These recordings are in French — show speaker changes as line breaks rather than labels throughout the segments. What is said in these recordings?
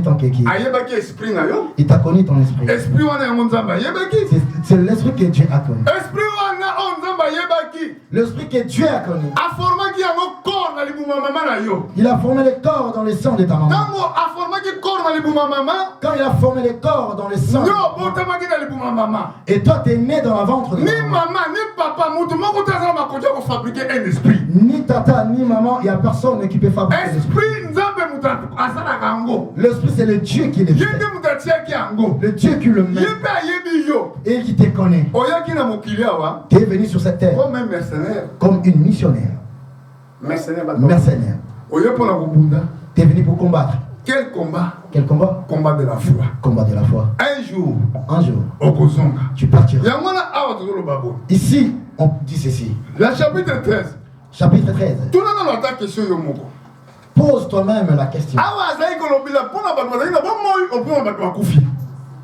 ton kéki. Il t'a connu ton esprit. C'est l'esprit que Dieu a connu. L'esprit que Dieu a connu. Il a formé le corps dans le sang de ta maman. Quand il a formé le corps dans le sang de ta maman. Et toi tu es né dans la ventre de ta maman. Ni tata ni maman, il n'y a personne qui peut fabriquer l'esprit. L'esprit c'est le Dieu qui le fait. Le Dieu qui le met. Et qui te connaît. Tu es venu sur cette terre comme une missionnaire. Mercenaire. Tu es venu pour combattre.
Quel combat?
Quel combat?
Combat de la foi.
Combat de la foi.
Un jour,
tu partiras. Ici, on dit ceci.
Le chapitre 13.
Chapitre 13. Pose toi-même la question.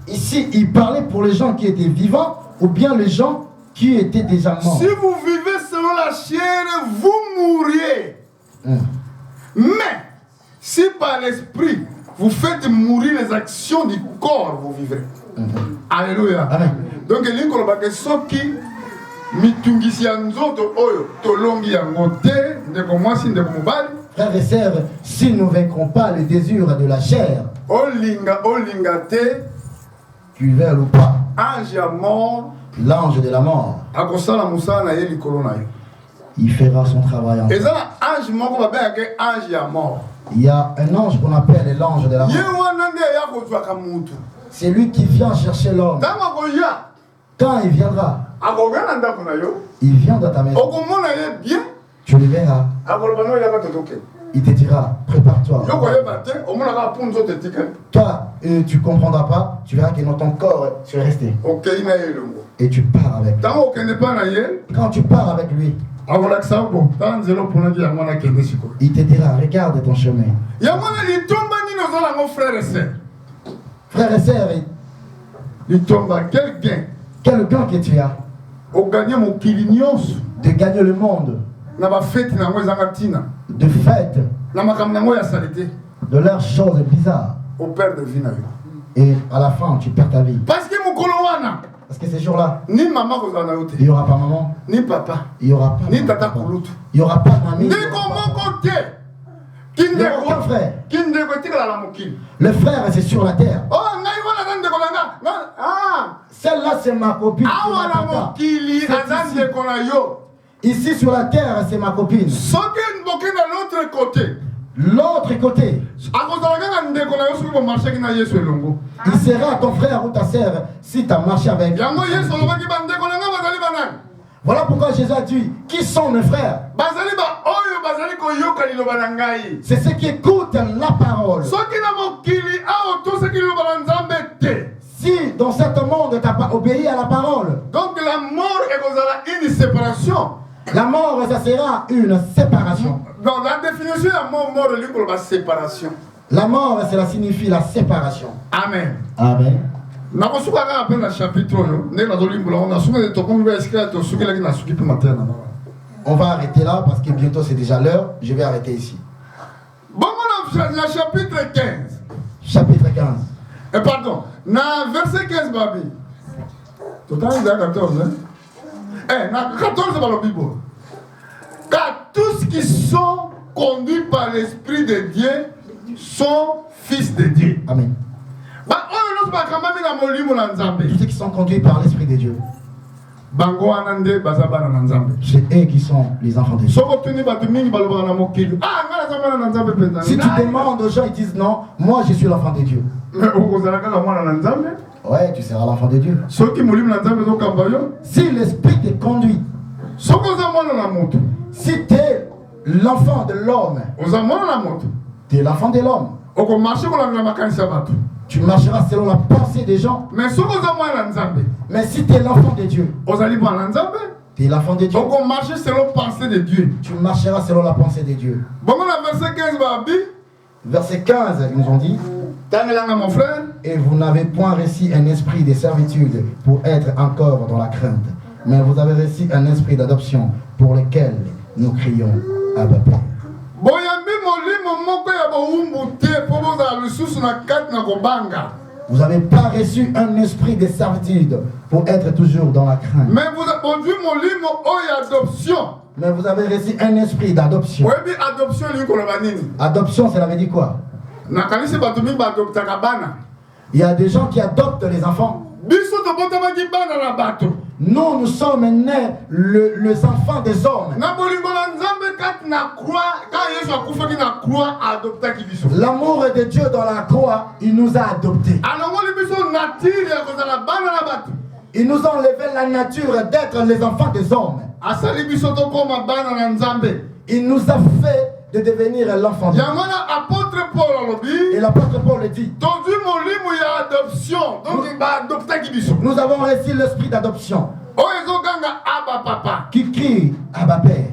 Ici, il parlait pour les gens qui étaient vivants ou bien les gens qui étaient déjà morts.
Si vous vivez selon la chair, vous mourriez. Mais, si par l'esprit, vous faites mourir les actions du corps, vous vivrez. Alléluia.
Amen.
Donc, il y a qui
frères et sœurs, si nous ne vaincrons pas les désirs de la chair, tu veux ou pas, l'ange de la mort, il fera son travail en il y a un ange qu'on appelle l'ange de la mort. C'est lui qui vient chercher l'homme. Quand il viendra, il vient dans ta maison. Tu le verras. Il te dira, prépare-toi. Toi, tu ne comprendras pas. Tu verras que dans ton corps, tu es resté. Et tu pars avec lui. Quand tu pars avec lui, il te dira, regarde ton chemin. Frères et sœurs, quel gain que tu as de gagner le monde, de fêtes, de leurs choses bizarres, et à la fin tu perds ta vie. Parce que ces jours-là, il n'y aura pas maman,
ni papa,
il n'y aura pas
ni tata,
il n'y aura pas mamie,
il n'y aura
aucun frère. Le frère c'est sur la terre. Celle-là c'est ma copine. Ici sur la terre c'est ma copine. L'autre côté, il sera ton frère ou ta sœur si tu as marché avec. Voilà pourquoi Jésus a dit, qui sont mes frères? C'est ceux qui écoutent la parole. Si dans ce monde tu n'as pas obéi à la parole,
donc la mort est une séparation.
La mort, ça sera une séparation.
Dans la définition de la mort, la séparation.
La mort, cela signifie la séparation.
Amen.
Amen. On va arrêter là parce que bientôt c'est déjà l'heure. Je vais arrêter ici.
Bon, la chapitre 15.
Chapitre 15.
Pardon, verset 15, babi. Total, il y a 14, hein? 14 c'est pas le Bible. Car tous qui sont conduits par l'Esprit de Dieu sont fils de Dieu.
Amen. Tous ceux qui sont conduits par l'Esprit de Dieu, c'est eux qui sont les enfants de Dieu. Si tu demandes aux gens, ils disent non, moi je suis l'enfant de Dieu. Ouais, tu seras l'enfant de Dieu. Si l'Esprit te conduit, si tu es l'enfant de l'homme, tu es l'enfant de l'homme. Tu marcheras selon la pensée des gens. Mais si tu es l'enfant de Dieu, tu es l'enfant de Dieu. Tu marcheras selon la pensée de Dieu. Verset 15, ils nous ont dit,
mon frère,
et vous n'avez point reçu un esprit de servitude pour être encore dans la crainte, mais vous avez reçu un esprit d'adoption pour lequel nous crions Abba Père. Vous n'avez pas reçu un esprit de servitude pour être toujours dans la crainte.
Mais vous avez conduit mon livre adoption.
Mais vous avez reçu un esprit d'adoption. Adoption, ça veut dire quoi? Il y a des gens qui adoptent les enfants. Nous sommes nés les enfants des hommes. L'amour de Dieu dans la croix, il nous a adoptés. Il nous a enlevé la nature d'être les enfants des hommes. Il nous a fait de devenir l'enfant de Dieu. Et l'apôtre Paul le dit. Nous avons reçu l'esprit d'adoption. Qui crie Abba Père.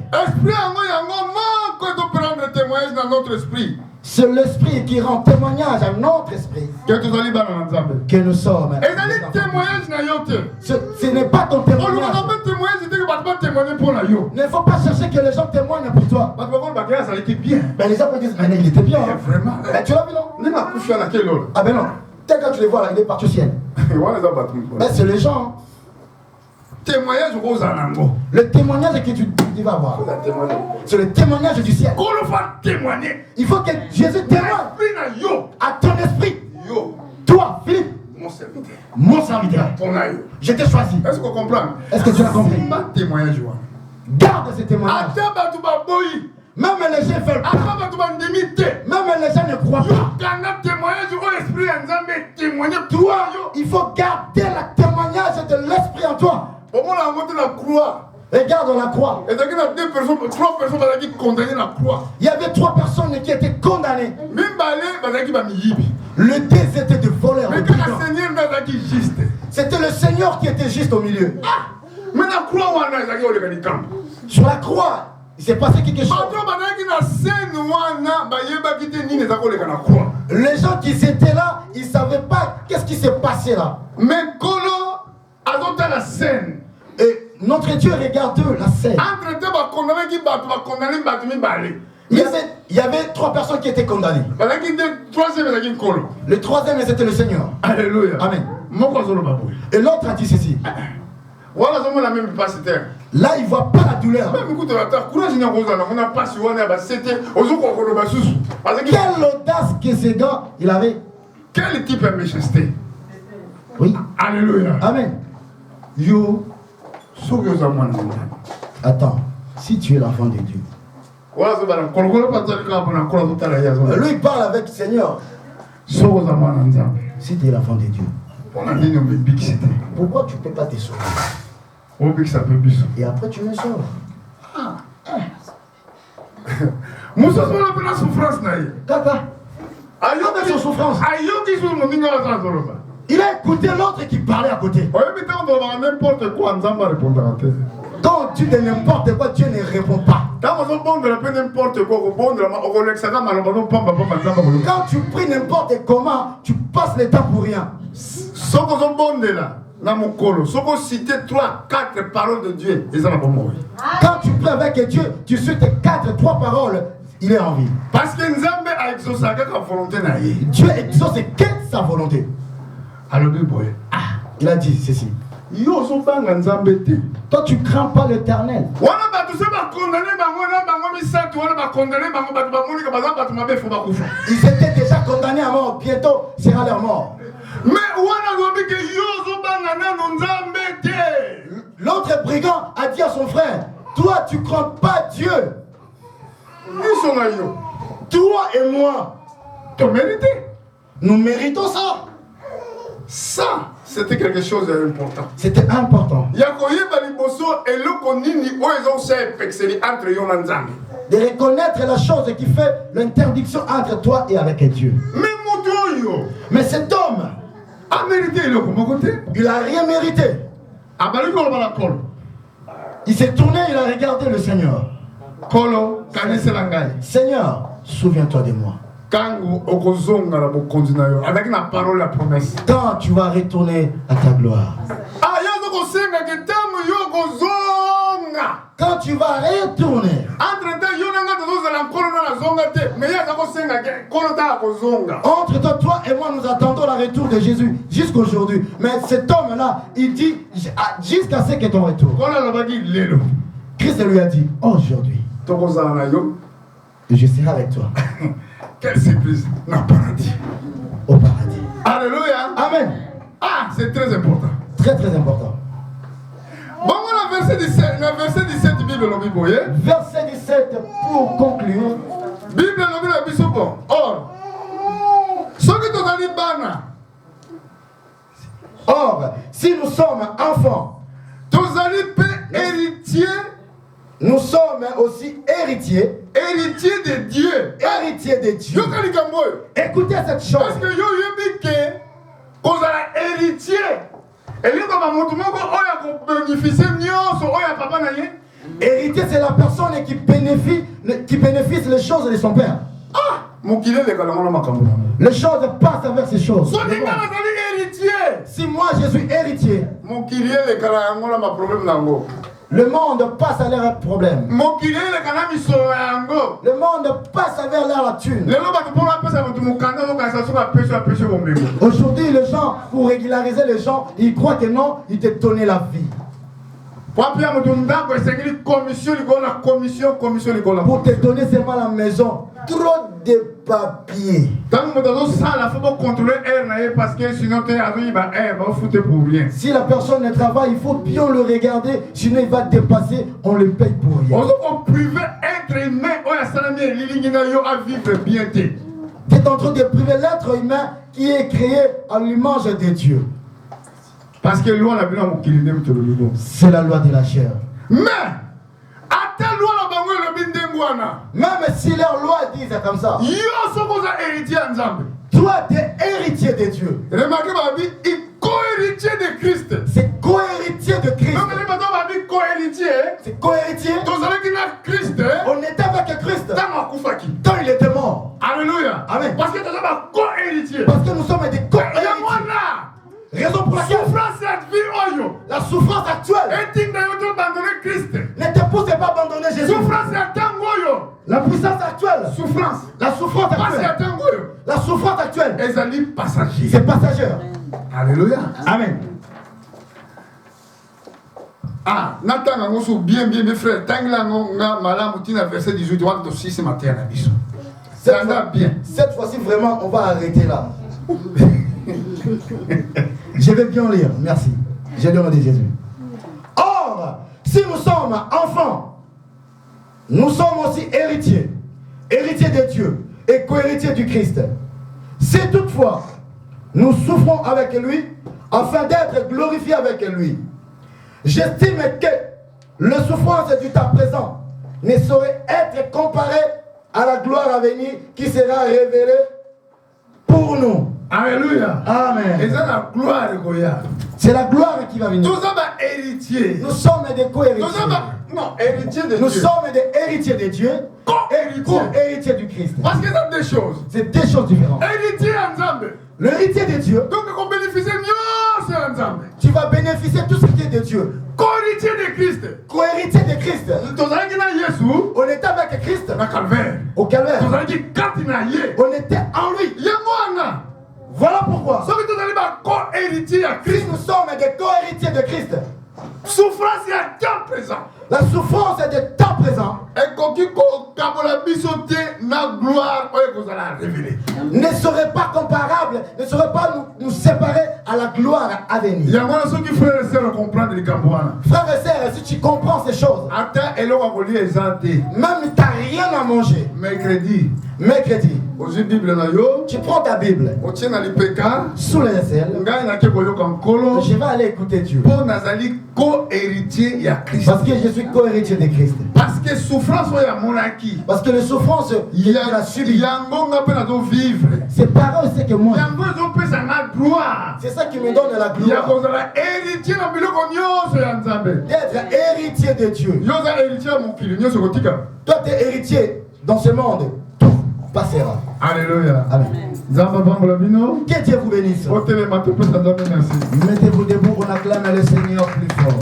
C'est l'esprit qui rend témoignage à notre esprit que nous sommes. Ce n'est pas ton témoignage. Il ne faut pas chercher que les gens témoignent pour toi. Ben, les gens peuvent dire, mais il était bien. Hein.
Vraiment.
Ben, tu l'as vu, non? Ah ben non. Tel que tu les vois là, il est parti au ciel. Ben, c'est les gens.
Témoignage
le témoignage que tu vas avoir. C'est le témoignage du ciel. Il faut que Jésus témoigne à ton esprit. Toi, Philippe, mon serviteur. Je t'ai choisi.
Est-ce qu'on comprend?
Est-ce que tu as compris? Garde ce témoignage. Même les gens veulent pas. Même les gens ne croient pas. Toi, il faut garder le témoignage de l'esprit en toi. Regarde la croix. Il y avait 3 personnes qui étaient condamnées. Le deux était de voleurs. C'était le Seigneur qui était juste au milieu. Sur la croix, il s'est passé quelque chose. Les gens qui étaient là, ils ne savaient pas qu'est-ce qui s'est passé là.
Mais la scène.
Et notre Dieu regarde la scène. Il y avait 3 personnes qui étaient condamnées. Le troisième, c'était le Seigneur.
Alléluia.
Amen. Et l'autre a dit ceci. Là, il ne voit pas la douleur. Quelle audace que ces gars, il avait.
Quel type de méchanceté.
Oui.
Alléluia.
Amen. Attends, si tu es l'enfant de Dieu. Lui, il parle avec le Seigneur. Si tu es l'enfant de Dieu. Pourquoi tu ne peux pas te sauver? Et après tu me sauves. Kaka. Avec son souffrance. Il a écouté l'autre qui parlait à côté. Quand tu dis n'importe quoi, Dieu ne répond pas. Quand tu pries n'importe comment, tu passes le temps pour rien. Quand tu pries avec Dieu, tu cites 3 paroles, il est en vie.
Parce que
Dieu exauce que sa volonté. Il a dit ceci. Toi tu crains pas l'Éternel. Ils étaient déjà condamnés à mort. Bientôt sera leur mort. L'autre brigand a dit à son frère, toi tu crains pas Dieu. Toi et moi, nous méritons ça.
Ça, c'était quelque chose d'important.
C'était important. De reconnaître la chose qui fait l'interdiction entre toi et avec Dieu. Mais cet homme
a mérité.
Il n'a rien mérité. Il s'est tourné, il a regardé le Seigneur. Seigneur, souviens-toi de moi.
Quand
tu vas retourner à ta gloire. Quand tu vas retourner. Entre toi et moi, nous attendons le retour de Jésus jusqu'aujourd'hui. Mais cet homme-là, il dit jusqu'à ce que ton retour. Christ lui a dit aujourd'hui. Je serai avec toi.
Quelle surprise. Non, paradis.
Au paradis.
Alléluia.
Amen.
Ah, c'est très important.
Très très important.
Bon, le verset 17 du Bible,
verset 17 pour conclure.
Bible, or, ce que tu as dit,
or, si nous sommes enfants,
héritiers,
nous sommes aussi héritiers.
Héritiers de Dieu.
Héritiers de Dieu. Écoutez cette chose.
Parce que vous êtes héritier.
Héritier, c'est la personne qui bénéficie les choses de son père. Les choses passent avec ces choses. Si moi je suis héritier, le monde passe à leur problème. Le monde passe à vers leur thune. Aujourd'hui, les gens, pour régulariser les gens, ils croient que non, ils te donnent la vie. Pour te donner seulement la maison. Trop de papiers. Si la personne ne travaille, il faut bien le regarder. Sinon, il va dépasser. On le paye pour rien. Tu es en train de priver l'être humain qui est créé à l'image de Dieu.
Parce que
c'est la loi de la chair.
Mais
même si leur loi dit comme ça, toi tu es héritier de Dieu.
Remarquez, co-héritier de Christ.
C'est co-héritier de Christ. C'est co-héritier. On était avec Christ quand il était mort.
Alléluia.
Amen.
Parce que
nous sommes des co-héritiers. Raison pour laquelle la souffrance actuelle ne te pousse pas à abandonner Jésus. La puissance actuelle, la souffrance actuelle, c'est passager.
Alléluia.
Amen.
Ah, Nathan, bien, mes frères. Verset 18, ce matin.
Cette fois-ci, vraiment, on va arrêter là. Je vais bien lire, merci. J'ai demandé Jésus. Or, si nous sommes enfants, nous sommes aussi héritiers, héritiers de Dieu et co-héritiers du Christ. Si toutefois nous souffrons avec lui, afin d'être glorifiés avec lui, j'estime que la souffrance du temps présent ne saurait être comparée à la gloire à venir qui sera révélée pour nous.
Alléluia.
Amen.
Et c'est la gloire.
C'est la gloire qui va venir.
Nous sommes héritiers.
Nous sommes des co-héritiers.
Héritiers de Dieu.
Nous sommes des héritiers de Dieu. Co-héritiers du Christ.
Parce que c'est deux choses.
C'est deux choses différentes.
Héritier ensemble.
L'héritier de Dieu.
Donc on bénéficie mieux ensemble.
Tu vas bénéficier de tout ce qui est de Dieu.
Co-héritier de Christ.
Co-héritier de Christ. On était avec Christ. Au calvaire. On était en lui. Voilà pourquoi. Si nous sommes des co-héritiers de Christ,
souffrance est à temps présent.
La souffrance est de temps présent. Ne serait pas comparable, ne serait pas nous séparer à la gloire à venir.
Frères
et sœurs, si tu comprends ces choses, même tu n'as rien à manger. Mercredi, tu prends ta Bible sous les ailes. Je vais aller écouter Dieu. Parce que je suis co-héritier de Christ.
Parce que souffrance
parce que les souffrances il a subi. C'est pareil aussi que moi. C'est ça qui me donne la gloire. D'être héritier de Dieu. Toi tu es héritier dans ce monde. Tout passera.
Alléluia.
Amen.
Que
Dieu vous bénisse. Mettez-vous debout, on acclame le Seigneur plus fort.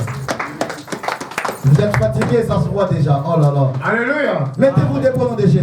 Vous êtes fatigué, ça se voit déjà. Oh là là.
Alléluia.
Mettez-vous debout au nom de Jésus.